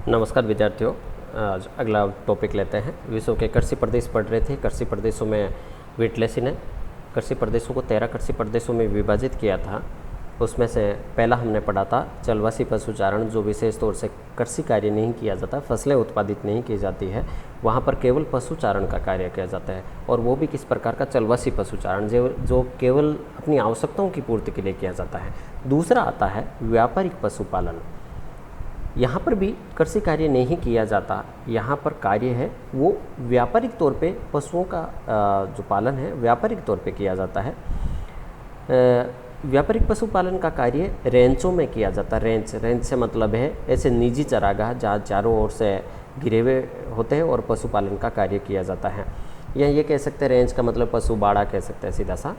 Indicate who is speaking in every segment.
Speaker 1: नमस्कार विद्यार्थियों। आज अगला टॉपिक लेते हैं। विश्व के कृषि प्रदेश पढ़ रहे थे। कृषि प्रदेशों में व्हिटलेसी ने कृषि प्रदेशों को 13 कृषि प्रदेशों में विभाजित किया था। उसमें से पहला हमने पढ़ा था चलवासी पशुचारण, जो विशेष तौर से कृषि कार्य नहीं किया जाता, फसलें उत्पादित नहीं की जाती है, वहाँ पर केवल पशुचारण का कार्य किया जाता है। और वो भी किस प्रकार का? चलवासी पशुचारण, जो केवल अपनी आवश्यकताओं की पूर्ति के लिए किया जाता है। दूसरा आता है व्यापारिक पशुपालन। यहाँ पर भी कृषि कार्य नहीं किया जाता, यहाँ पर कार्य है वो व्यापारिक तौर पे पशुओं का जो पालन है व्यापारिक तौर पे किया जाता है। व्यापारिक पशुपालन का कार्य रेंचों में किया जाता है। रेंच से मतलब है ऐसे निजी चरागाह जहाँ चारों ओर से घिरे हुए होते हैं और पशुपालन का कार्य किया जाता है। या ये कह सकते हैं रेंज का मतलब पशु बाड़ा कह सकते हैं सीधा सा।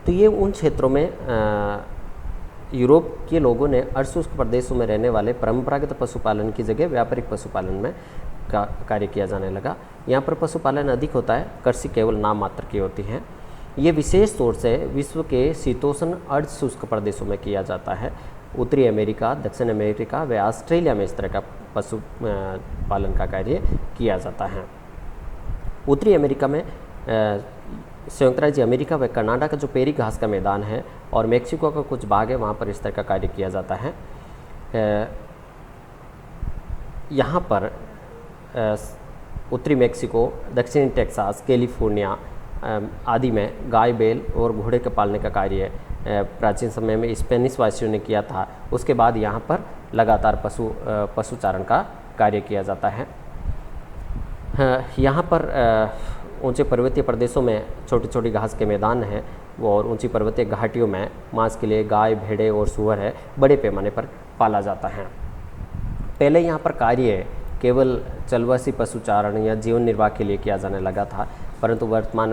Speaker 1: तो ये उन क्षेत्रों में यूरोप के लोगों ने अर्धशुष्क प्रदेशों में रहने वाले परंपरागत पशुपालन की जगह व्यापारिक पशुपालन में का कार्य किया जाने लगा। यहाँ पर पशुपालन अधिक होता है, कृषि केवल नाम मात्र की होती है। ये विशेष तौर से विश्व के शीतोष्ण अर्धशुष्क प्रदेशों में किया जाता है। उत्तरी अमेरिका, दक्षिण अमेरिका व ऑस्ट्रेलिया में इस तरह का पशु पालन का कार्य किया जाता है। उत्तरी अमेरिका में संयुक्त राज्य अमेरिका व कनाडा का जो पेरी घास का मैदान है और मेक्सिको का कुछ भाग है, वहाँ पर इस तरह का कार्य किया जाता है। यहाँ पर उत्तरी मेक्सिको, दक्षिणी टेक्सास, कैलिफोर्निया आदि में गाय, बैल और घोड़े के पालने का कार्य प्राचीन समय में स्पेनिश वासियों ने किया था। उसके बाद यहाँ पर लगातार पशुचारण का कार्य किया जाता है। यहाँ पर ऊंचे पर्वतीय प्रदेशों में छोटी छोटी घास के मैदान हैं और ऊंची पर्वतीय घाटियों में मांस के लिए गाय, भेड़ें और सूअर है बड़े पैमाने पर पाला जाता है। पहले यहाँ पर कार्य केवल चलवासी पशुचारण या जीवन निर्वाह के लिए किया जाने लगा था, परंतु वर्तमान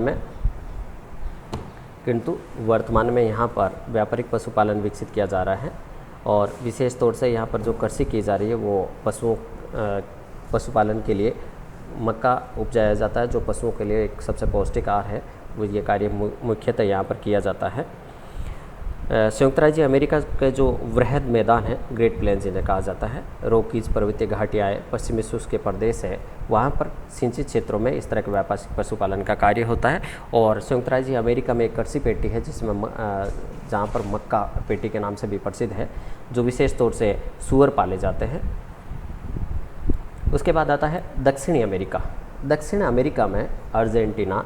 Speaker 1: में यहाँ पर व्यापारिक पशुपालन विकसित किया जा रहा है। और विशेष तौर से यहाँ पर जो कृषि की जा रही है वो पशुपालन के लिए मक्का उपजाया जाता है, जो पशुओं के लिए एक सबसे पौष्टिक आहार है। वो ये कार्य मुख्यतः यहाँ पर किया जाता है। संयुक्त राज्य अमेरिका के जो वृहद मैदान है, ग्रेट प्लेन्स इन्हें कहा जाता है, रॉकीज पर्वतीय घाटियाँ, पश्चिमी शुष्क के प्रदेश है, वहाँ पर सिंचित क्षेत्रों में इस तरह के व्यापारिक पशुपालन का कार्य होता है। और संयुक्त राज्य अमेरिका में एक कृषि पेटी है जिसमें जहाँ पर मक्का पेटी के नाम से भी प्रसिद्ध है, जो विशेष तौर से सूअर पाले जाते हैं। उसके बाद आता है दक्षिणी अमेरिका। दक्षिण अमेरिका में अर्जेंटीना,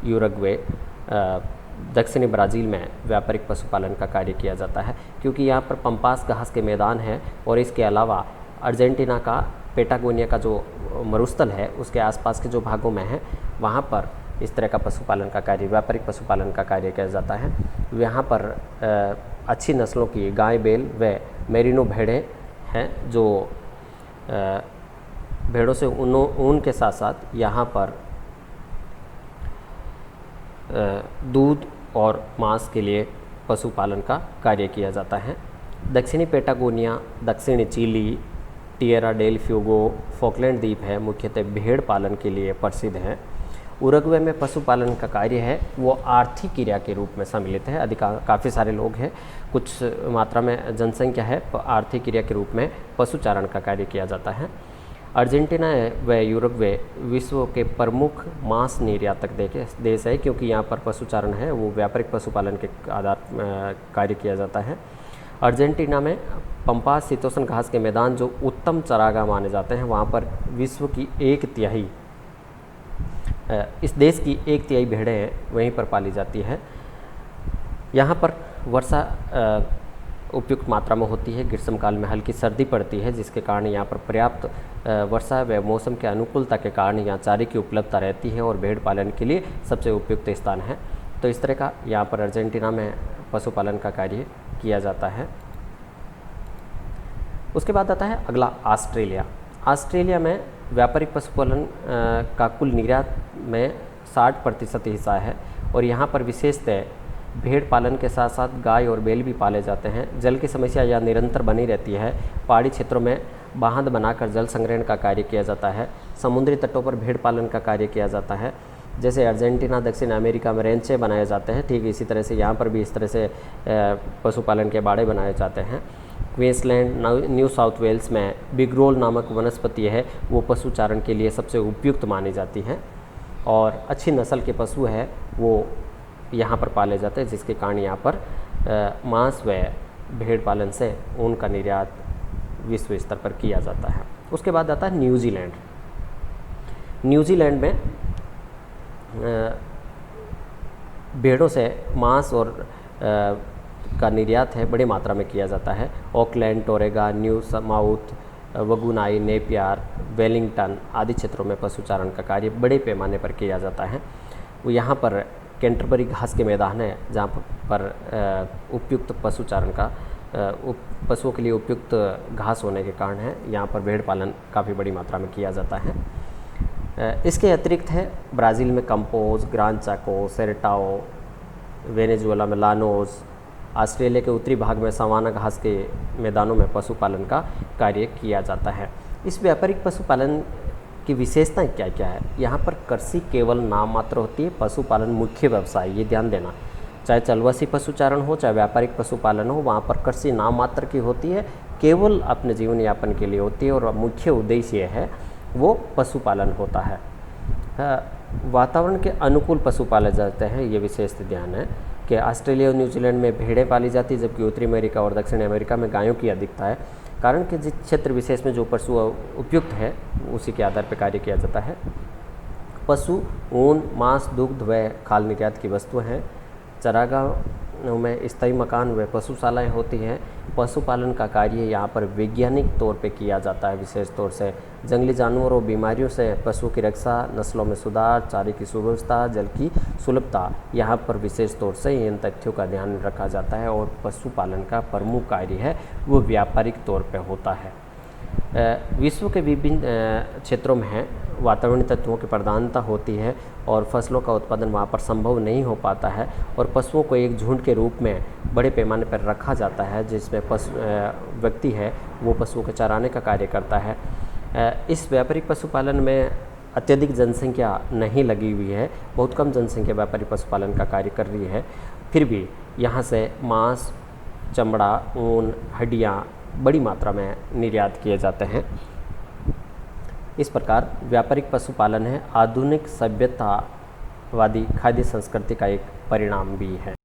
Speaker 1: यूरुग्वे, दक्षिणी ब्राज़ील में व्यापारिक पशुपालन का कार्य किया जाता है, क्योंकि यहाँ पर पंपास घास के मैदान है। और इसके अलावा अर्जेंटीना का पेटागोनिया का जो मरुस्थल है उसके आसपास के जो भागों में है, वहाँ पर इस तरह का पशुपालन का कार्य, व्यापारिक पशुपालन का कार्य किया जाता है। यहाँ पर अच्छी नस्लों की गाय, बैल व मेरिनो भेड़ें हैं, जो भेड़ों से ऊन के साथ साथ यहाँ पर दूध और मांस के लिए पशुपालन का कार्य किया जाता है। दक्षिणी पेटागोनिया, दक्षिणी Chile, Tierra del Fuego, Falkland द्वीप है, मुख्यतः भेड़ पालन के लिए प्रसिद्ध है। उरुग्वे में पशुपालन का कार्य है वो आर्थिक क्रिया के रूप में सम्मिलित है। काफ़ी सारे लोग हैं, कुछ मात्रा में जनसंख्या है, आर्थिक क्रिया के रूप में पशुचारण का कार्य किया जाता है। अर्जेंटीना व यूरुग्वे विश्व के प्रमुख मांस निर्यातक देश है, क्योंकि यहाँ पर पशुचारण है वो व्यापारिक पशुपालन के आधार कार्य किया जाता है। अर्जेंटीना में पंपास शीतोष्ण घास के मैदान जो उत्तम चरागाह माने जाते हैं, वहाँ पर विश्व की 1/3 इस देश की 1/3 भेड़ें हैं वहीं पर पाली जाती है। यहाँ पर वर्षा उपयुक्त मात्रा में होती है, ग्रीष्मकाल में हल्की सर्दी पड़ती है, जिसके कारण यहाँ पर पर्याप्त वर्षा व मौसम के अनुकूलता के कारण यहाँ चारे की उपलब्धता रहती है और भेड़ पालन के लिए सबसे उपयुक्त स्थान है। तो इस तरह का यहाँ पर अर्जेंटीना में पशुपालन का कार्य किया जाता है। उसके बाद आता है अगला ऑस्ट्रेलिया। ऑस्ट्रेलिया में व्यापारिक पशुपालन का कुल निर्यात में 60% हिस्सा है और यहाँ पर विशेषतः भेड़ पालन के साथ साथ गाय और बैल भी पाले जाते हैं। जल की समस्या यहाँ निरंतर बनी रहती है। पहाड़ी क्षेत्रों में बांध बनाकर जल संग्रहण का कार्य किया जाता है। समुद्री तटों पर भेड़ पालन का कार्य किया जाता है। जैसे अर्जेंटीना, दक्षिण अमेरिका में रेंचे बनाए जाते हैं, ठीक इसी तरह से यहाँ पर भी इस तरह से पशुपालन के बाड़े बनाए जाते हैं। क्वींसलैंड, न्यू साउथ वेल्स में बिगरोल नामक वनस्पति है वो पशु चारण के लिए सबसे उपयुक्त मानी जाती है और अच्छी नस्ल के पशु है वो यहाँ पर पाले जाते हैं, जिसके कारण यहाँ पर मांस व भेड़ पालन से ऊन का निर्यात विश्व स्तर पर किया जाता है। उसके बाद आता है न्यूजीलैंड। न्यूजीलैंड में भेड़ों से मांस और का निर्यात है बड़ी मात्रा में किया जाता है। Auckland, Tauranga, New South, Whanganui, Napier, Wellington आदि क्षेत्रों में पशुचारण का कार्य बड़े पैमाने पर किया जाता है। वो यहाँ पर कैंटरबरी घास के मैदान है जहाँ पर उपयुक्त पशुचारण का पशुओं के लिए उपयुक्त घास होने के कारण है यहाँ पर भेड़ पालन काफ़ी बड़ी मात्रा में किया जाता है। इसके अतिरिक्त है ब्राज़ील में कंपोज, ग्रान चाको, सेरेटाओ, वेनेजुएला में लानोज, ऑस्ट्रेलिया के उत्तरी भाग में सवाना घास के मैदानों में पशुपालन का कार्य किया जाता है। इस व्यापारिक पशुपालन की विशेषताएं क्या क्या है? यहाँ पर कृषि केवल नाम मात्र होती है, पशुपालन मुख्य व्यवसाय, ये ध्यान देना। चाहे चलवासी पशुचारण हो चाहे व्यापारिक पशुपालन हो, वहाँ पर कृषि नाम मात्र की होती है, केवल अपने जीवन यापन के लिए होती है और मुख्य उद्देश्य है वो पशुपालन होता है। वातावरण के अनुकूल पशु पाले जाते हैं, ये विशेष ध्यान है कि ऑस्ट्रेलिया और न्यूजीलैंड में भेड़ें पाली जाती है जबकि उत्तरी अमेरिका और दक्षिण अमेरिका में गायों की अधिकता है। कारण कि जिस क्षेत्र विशेष में जो पशु उपयुक्त है उसी के आधार पर कार्य किया जाता है। पशु ऊन, मांस, दुग्ध व खाल निर्यात की वस्तु हैं। चरागाहों में स्थायी मकान व पशुशालाएँ होती हैं। पशुपालन का कार्य यहाँ पर वैज्ञानिक तौर पे किया जाता है, विशेष तौर से जंगली जानवरों, बीमारियों से पशुओं की रक्षा, नस्लों में सुधार, चारे की सुव्यवस्था, जल की सुलभता, यहाँ पर विशेष तौर से इन तथ्यों का ध्यान रखा जाता है और पशुपालन का प्रमुख कार्य है वो व्यापारिक तौर पे होता है। विश्व के विभिन्न क्षेत्रों में है वातावरणीय तत्वों की प्रधानता होती है और फसलों का उत्पादन वहाँ पर संभव नहीं हो पाता है और पशुओं को एक झुंड के रूप में बड़े पैमाने पर रखा जाता है, जिसमें व्यक्ति है वो पशुओं को चराने का कार्य करता है। इस व्यापारिक पशुपालन में अत्यधिक जनसंख्या नहीं लगी हुई है, बहुत कम जनसंख्या व्यापारिक पशुपालन का कार्य कर रही है। फिर भी यहाँ से मांस, चमड़ा, ऊन, हड्डियाँ बड़ी मात्रा में निर्यात किए जाते हैं। इस प्रकार व्यापारिक पशुपालन है आधुनिक सभ्यतावादी खाद्य संस्कृति का एक परिणाम भी है।